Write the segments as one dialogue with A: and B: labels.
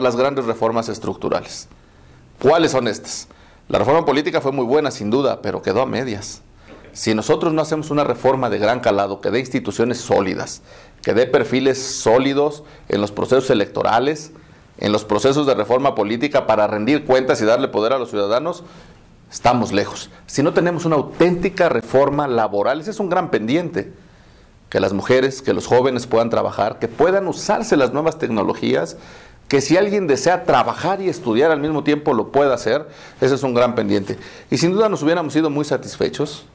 A: las grandes reformas estructurales. ¿Cuáles son estas? La reforma política fue muy buena, sin duda, pero quedó a medias. Si nosotros no hacemos una reforma de gran calado, que dé instituciones sólidas, que dé perfiles sólidos en los procesos electorales, en los procesos de reforma política para rendir cuentas y darle poder a los ciudadanos, estamos lejos. Si no tenemos una auténtica reforma laboral, ese es un gran pendiente. Que las mujeres, que los jóvenes puedan trabajar, que puedan usarse las nuevas tecnologías, que si alguien desea trabajar y estudiar al mismo tiempo lo pueda hacer, ese es un gran pendiente. Y sin duda nos hubiéramos sido muy satisfechos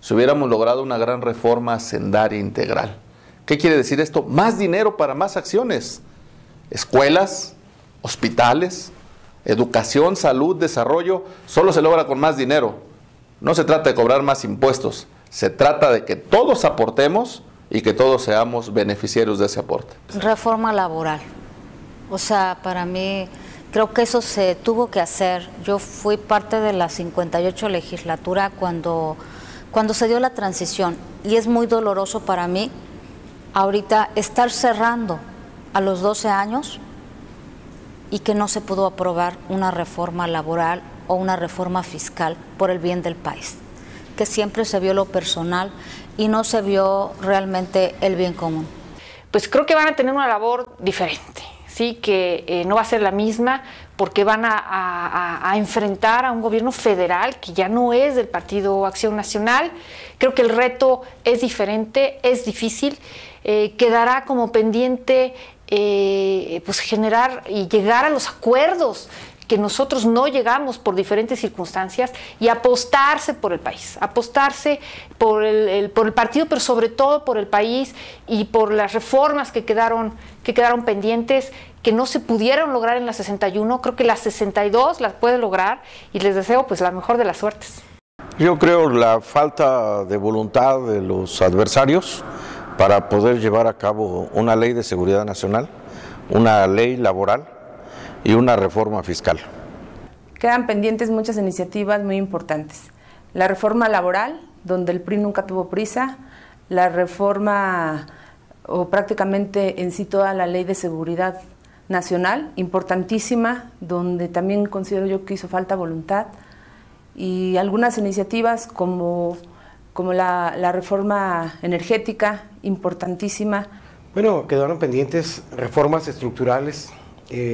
A: si hubiéramos logrado una gran reforma hacendaria integral. ¿Qué quiere decir esto? Más dinero para más acciones. Escuelas, hospitales, educación, salud, desarrollo, solo se logra con más dinero. No se trata de cobrar más impuestos, se trata de que todos aportemos y que todos seamos beneficiarios de ese aporte.
B: Reforma laboral. O sea, para mí, creo que eso se tuvo que hacer. Yo fui parte de la 58 legislatura cuando se dio la transición, y es muy doloroso para mí ahorita estar cerrando a los 12 años y que no se pudo aprobar una reforma laboral o una reforma fiscal por el bien del país, que siempre se vio lo personal y no se vio realmente el bien común.
C: Pues creo que van a tener una labor diferente, ¿sí? Que no va a ser la misma, porque van a enfrentar a un gobierno federal que ya no es del Partido Acción Nacional. Creo que el reto es diferente, es difícil, quedará como pendiente pues generar y llegar a los acuerdos que nosotros no llegamos por diferentes circunstancias, y apostarse por el país, apostarse por el partido, pero sobre todo por el país y por las reformas que quedaron pendientes, que no se pudieron lograr en la 61. Creo que la 62 las puede lograr, y les deseo pues la mejor de las suertes.
D: Yo creo la falta de voluntad de los adversarios para poder llevar a cabo una ley de seguridad nacional, una ley laboral y una reforma fiscal.
E: Quedan pendientes muchas iniciativas muy importantes. La reforma laboral, donde el PRI nunca tuvo prisa, la reforma o prácticamente en sí toda la ley de seguridad nacional, importantísima, donde también considero yo que hizo falta voluntad, y algunas iniciativas como la reforma energética, importantísima.
F: Bueno, quedaron pendientes reformas estructurales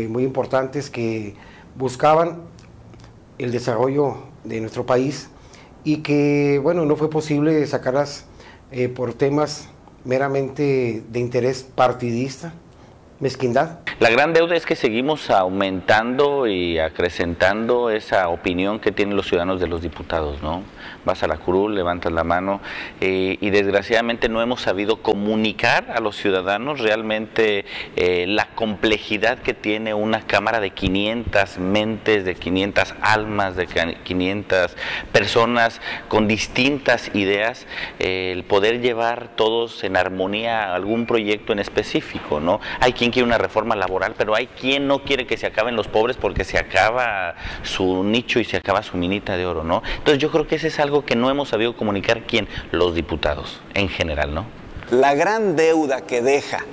F: muy importantes que buscaban el desarrollo de nuestro país, y que, bueno, no fue posible sacarlas por temas meramente de interés partidista, mezquindad.
G: La gran deuda es que seguimos aumentando y acrecentando esa opinión que tienen los ciudadanos de los diputados, ¿no? Vas a la curul, levantas la mano, y desgraciadamente no hemos sabido comunicar a los ciudadanos realmente la complejidad que tiene una Cámara de 500 mentes, de 500 almas, de 500 personas con distintas ideas, el poder llevar todos en armonía algún proyecto en específico, ¿no? Hay quien quiere una reforma laboral, pero hay quien no quiere que se acaben los pobres porque se acaba su nicho y se acaba su minita de oro, ¿no? Entonces yo creo que ese es algo que no hemos sabido comunicar. ¿Quién? Los diputados en general, ¿no?
H: La gran deuda que deja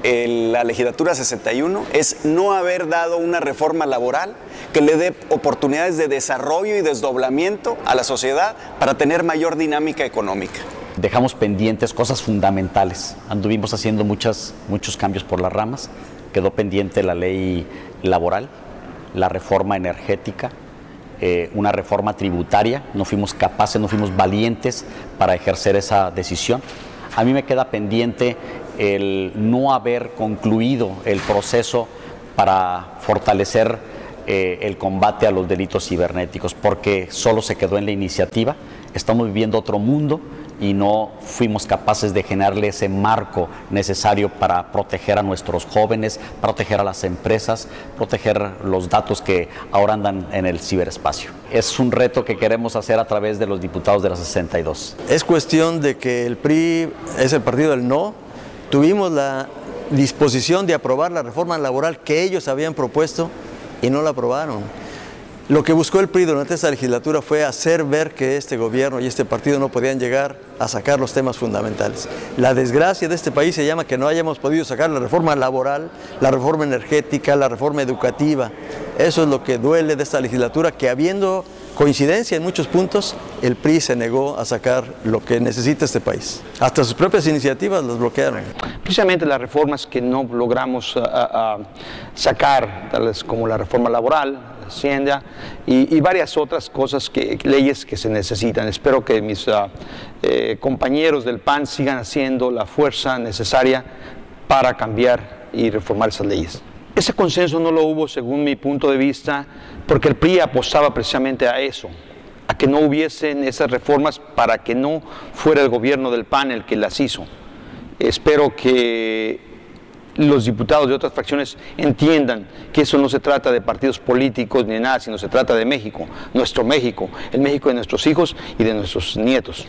H: la legislatura 61 es no haber dado una reforma laboral que le dé oportunidades de desarrollo y desdoblamiento a la sociedad para tener mayor dinámica económica.
I: Dejamos pendientes cosas fundamentales. Anduvimos haciendo muchos cambios por las ramas. Quedó pendiente la ley laboral, la reforma energética, una reforma tributaria. No fuimos capaces, no fuimos valientes para ejercer esa decisión. A mí me queda pendiente el no haber concluido el proceso para fortalecer el combate a los delitos cibernéticos, porque solo se quedó en la iniciativa. Estamos viviendo otro mundo y no fuimos capaces de generarle ese marco necesario para proteger a nuestros jóvenes, proteger a las empresas, proteger los datos que ahora andan en el ciberespacio. Es un reto que queremos hacer a través de los diputados de la 62.
J: Es cuestión de que el PRI es el partido del no. Tuvimos la disposición de aprobar la reforma laboral que ellos habían propuesto y no la aprobaron. Lo que buscó el PRI durante esta legislatura fue hacer ver que este gobierno y este partido no podían llegar a sacar los temas fundamentales. La desgracia de este país se llama que no hayamos podido sacar la reforma laboral, la reforma energética, la reforma educativa. Eso es lo que duele de esta legislatura, que habiendo coincidencia en muchos puntos, el PRI se negó a sacar lo que necesita este país. Hasta sus propias iniciativas las bloquearon.
K: Precisamente las reformas que no logramos sacar, tales como la reforma laboral, Hacienda y varias otras cosas, leyes que se necesitan. Espero que mis compañeros del PAN sigan haciendo la fuerza necesaria para cambiar y reformar esas leyes. Ese consenso no lo hubo, según mi punto de vista, porque el PRI apostaba precisamente a eso, a que no hubiesen esas reformas para que no fuera el gobierno del PAN el que las hizo. Espero que los diputados de otras fracciones entiendan que eso no se trata de partidos políticos ni de nada, sino se trata de México, nuestro México, el México de nuestros hijos y de nuestros nietos.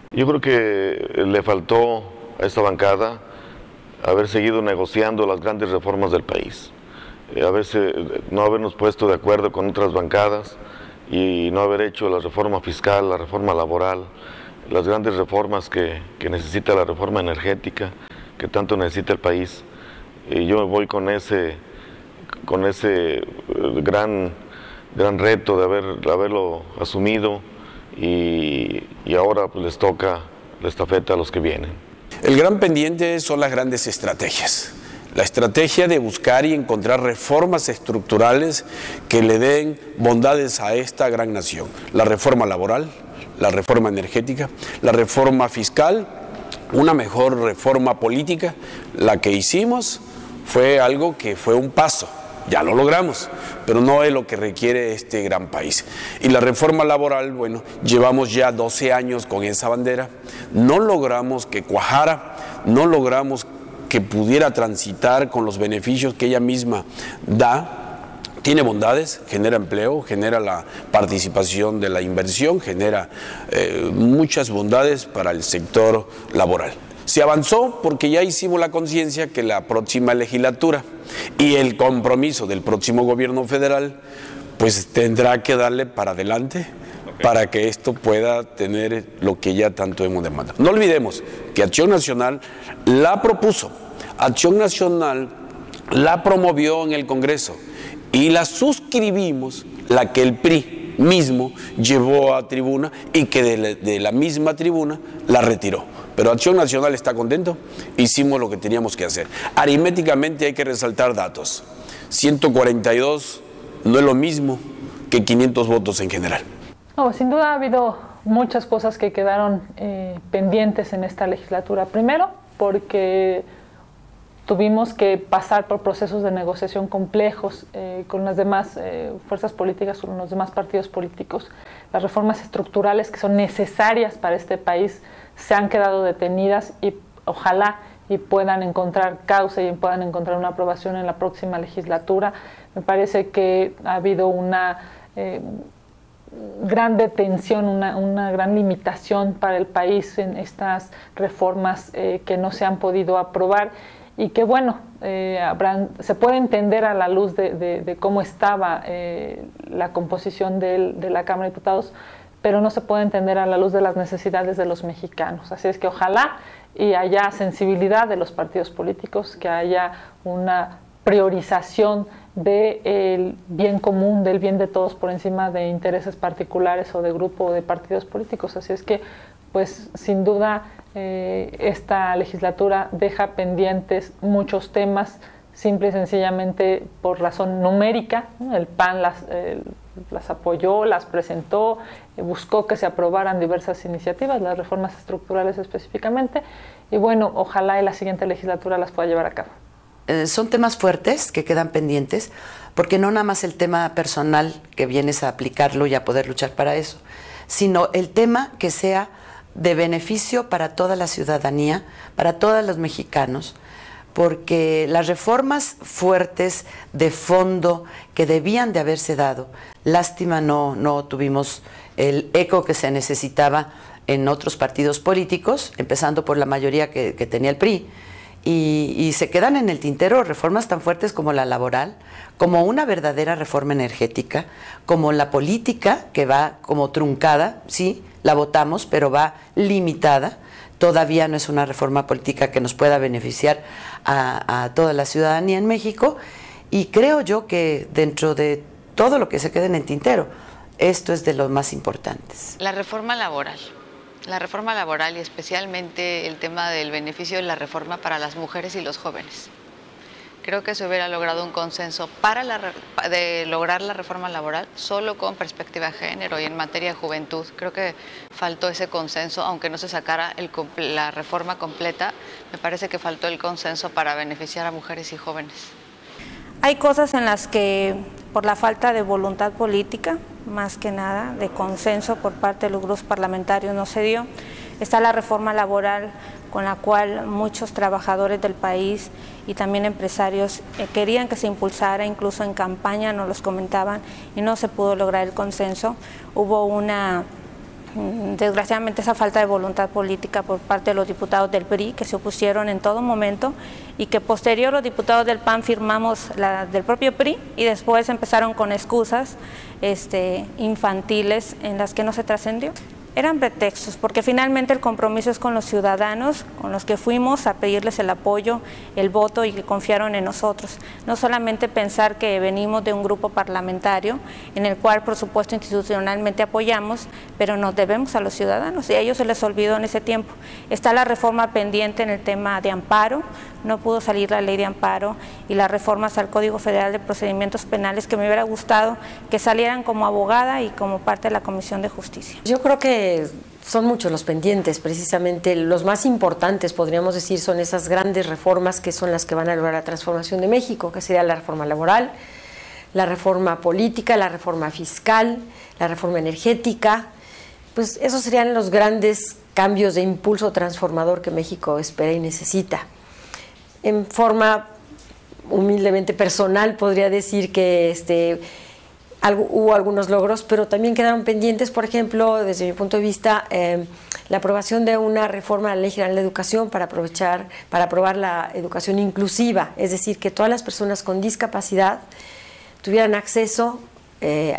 L: Yo creo que le faltó a esta bancada haber seguido negociando las grandes reformas del país, no habernos puesto de acuerdo con otras bancadas y no haber hecho la reforma fiscal, la reforma laboral, las grandes reformas que necesita la reforma energética, que tanto necesita el país. Y yo me voy con ese gran reto de haberlo asumido y ahora pues les toca la estafeta a los que vienen.
M: El gran pendiente son las grandes estrategias. La estrategia de buscar y encontrar reformas estructurales que le den bondades a esta gran nación. La reforma laboral, la reforma energética, la reforma fiscal, una mejor reforma política. La que hicimos fue algo que fue un paso, ya lo logramos, pero no es lo que requiere este gran país. Y la reforma laboral, bueno, llevamos ya 12 años con esa bandera, no logramos que cuajara, no logramos que pudiera transitar con los beneficios que ella misma da. Tiene bondades, genera empleo, genera la participación de la inversión, genera muchas bondades para el sector laboral. Se avanzó porque ya hicimos la conciencia que la próxima legislatura y el compromiso del próximo gobierno federal pues tendrá que darle para adelante para que esto pueda tener lo que ya tanto hemos demandado. No olvidemos que Acción Nacional la propuso, Acción Nacional la promovió en el Congreso y la suscribimos, la que el PRI mismo llevó a tribuna y que de la misma tribuna la retiró. Pero Acción Nacional está contento, hicimos lo que teníamos que hacer. Aritméticamente hay que resaltar datos. 142 no es lo mismo que 500 votos en general.
C: No, sin duda ha habido muchas cosas que quedaron pendientes en esta legislatura. Primero, porque tuvimos que pasar por procesos de negociación complejos con las demás fuerzas políticas, con los demás partidos políticos. Las reformas estructurales que son necesarias para este país se han quedado detenidas y ojalá y puedan encontrar causa y puedan encontrar una aprobación en la próxima legislatura. Me parece que ha habido una gran detención, una gran limitación para el país en estas reformas que no se han podido aprobar y que bueno, se puede entender a la luz de cómo estaba la composición de la Cámara de Diputados, pero no se puede entender a la luz de las necesidades de los mexicanos. Así es que ojalá y haya sensibilidad de los partidos políticos, que haya una priorización del bien común, del bien de todos por encima de intereses particulares o de grupo o de partidos políticos. Así es que, pues, sin duda, esta legislatura deja pendientes muchos temas, simple y sencillamente por razón numérica, ¿no? El PAN las apoyó, las presentó, buscó que se aprobaran diversas iniciativas, las reformas estructurales específicamente, y bueno, ojalá en la siguiente legislatura las pueda llevar a cabo.
N: Son temas fuertes que quedan pendientes, porque no nada más el tema personal que vienes a aplicarlo y a poder luchar para eso, sino el tema que sea de beneficio para toda la ciudadanía, para todos los mexicanos, porque las reformas fuertes de fondo que debían de haberse dado, lástima no tuvimos el eco que se necesitaba en otros partidos políticos, empezando por la mayoría que tenía el PRI, y se quedan en el tintero reformas tan fuertes como la laboral, como una verdadera reforma energética, como la política, que va como truncada, sí, la votamos, pero va limitada. Todavía no es una reforma política que nos pueda beneficiar a toda la ciudadanía en México, y creo yo que dentro de todo lo que se quede en el tintero, esto es de los más importantes.
O: La reforma laboral y especialmente el tema del beneficio de la reforma para las mujeres y los jóvenes. Creo que se hubiera logrado un consenso de lograr la reforma laboral solo con perspectiva de género y en materia de juventud. Creo que faltó ese consenso, aunque no se sacara la reforma completa, me parece que faltó el consenso para beneficiar a mujeres y jóvenes.
P: Hay cosas en las que, por la falta de voluntad política, más que nada, de consenso por parte de los grupos parlamentarios, no se dio. Está la reforma laboral, con la cual muchos trabajadores del país y también empresarios querían que se impulsara, incluso en campaña nos los comentaban, y no se pudo lograr el consenso. Hubo desgraciadamente esa falta de voluntad política por parte de los diputados del PRI, que se opusieron en todo momento, y que posterior los diputados del PAN firmamos la del propio PRI, y después empezaron con excusas infantiles en las que no se trascendió. Eran pretextos, porque finalmente el compromiso es con los ciudadanos, con los que fuimos a pedirles el apoyo, el voto, y que confiaron en nosotros. No solamente pensar que venimos de un grupo parlamentario, en el cual por supuesto institucionalmente apoyamos, pero nos debemos a los ciudadanos, y a ellos se les olvidó en ese tiempo. Está la reforma pendiente en el tema de amparo, no pudo salir la ley de amparo, y las reformas al Código Federal de Procedimientos Penales, que me hubiera gustado que salieran como abogada y como parte de la Comisión de Justicia.
Q: Yo creo que son muchos los pendientes, precisamente los más importantes, podríamos decir, son esas grandes reformas que son las que van a lograr la transformación de México, que sería la reforma laboral, la reforma política, la reforma fiscal, la reforma energética. Pues esos serían los grandes cambios de impulso transformador que México espera y necesita. En forma humildemente personal podría decir que hubo algunos logros, pero también quedaron pendientes, por ejemplo, desde mi punto de vista, la aprobación de una reforma a la Ley General de Educación para aprobar la educación inclusiva, es decir, que todas las personas con discapacidad tuvieran acceso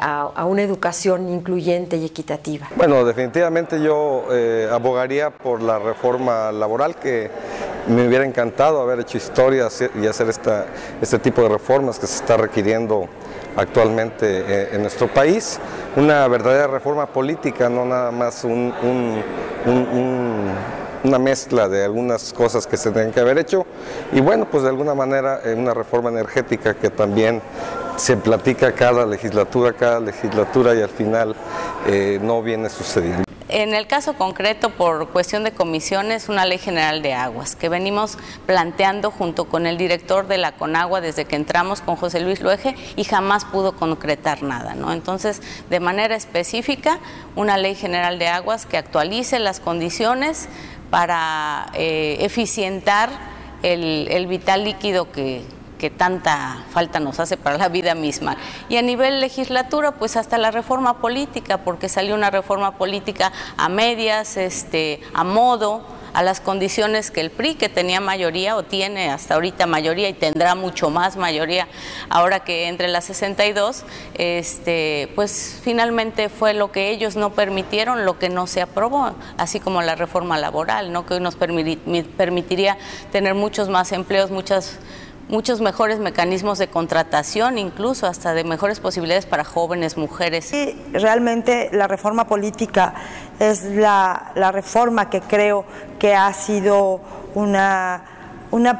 Q: a una educación incluyente y equitativa.
R: Bueno, definitivamente yo abogaría por la reforma laboral, que me hubiera encantado haber hecho historia y hacer este tipo de reformas que se está requiriendo actualmente en nuestro país. Una verdadera reforma política, no nada más una mezcla de algunas cosas que se tienen que haber hecho, y bueno, pues de alguna manera una reforma energética que también se platica cada legislatura y al final no viene sucediendo.
S: En el caso concreto, por cuestión de comisiones, una ley general de aguas que venimos planteando junto con el director de la Conagua desde que entramos, con José Luis Luege, y jamás pudo concretar nada, ¿no? Entonces, de manera específica, una ley general de aguas que actualice las condiciones para eficientar el vital líquido que tanta falta nos hace para la vida misma. Y a nivel legislatura, pues hasta la reforma política, porque salió una reforma política a medias, a modo, a las condiciones que el PRI, que tenía mayoría o tiene hasta ahorita mayoría y tendrá mucho más mayoría ahora que entre las 62, pues finalmente fue lo que ellos no permitieron, lo que no se aprobó, así como la reforma laboral, ¿no? Que hoy nos permitiría tener muchos más empleos, muchos mejores mecanismos de contratación, incluso hasta de mejores posibilidades para jóvenes, mujeres.
T: Sí, realmente la reforma política es la reforma que creo que ha sido una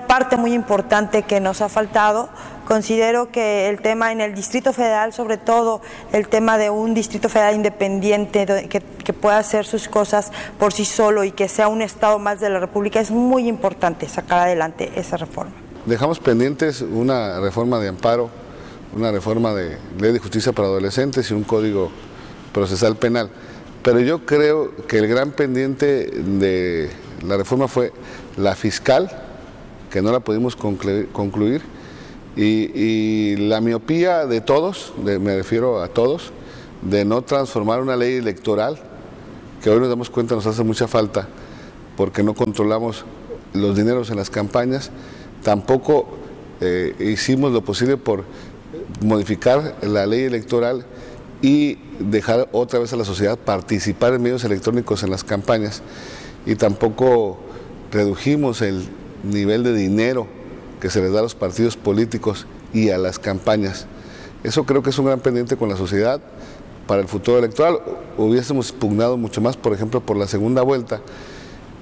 T: parte muy importante que nos ha faltado. Considero que el tema en el Distrito Federal, sobre todo el tema de un Distrito Federal independiente que pueda hacer sus cosas por sí solo y que sea un estado más de la República, es muy importante sacar adelante esa reforma.
U: Dejamos pendientes una reforma de amparo, una reforma de ley de justicia para adolescentes y un código procesal penal. Pero yo creo que el gran pendiente de la reforma fue la fiscal, que no la pudimos concluir, y la miopía de todos, me refiero a todos, de no transformar una ley electoral, que hoy nos damos cuenta nos hace mucha falta, porque no controlamos los dineros en las campañas, tampoco hicimos lo posible por modificar la ley electoral y dejar otra vez a la sociedad participar en medios electrónicos en las campañas, y tampoco redujimos el nivel de dinero que se les da a los partidos políticos y a las campañas. Eso creo que es un gran pendiente con la sociedad para el futuro electoral. Hubiésemos pugnado mucho más, por ejemplo, por la segunda vuelta,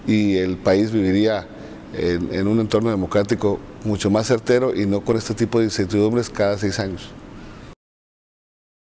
U: y el país viviría en un entorno democrático mucho más certero y no con este tipo de incertidumbres cada 6 años.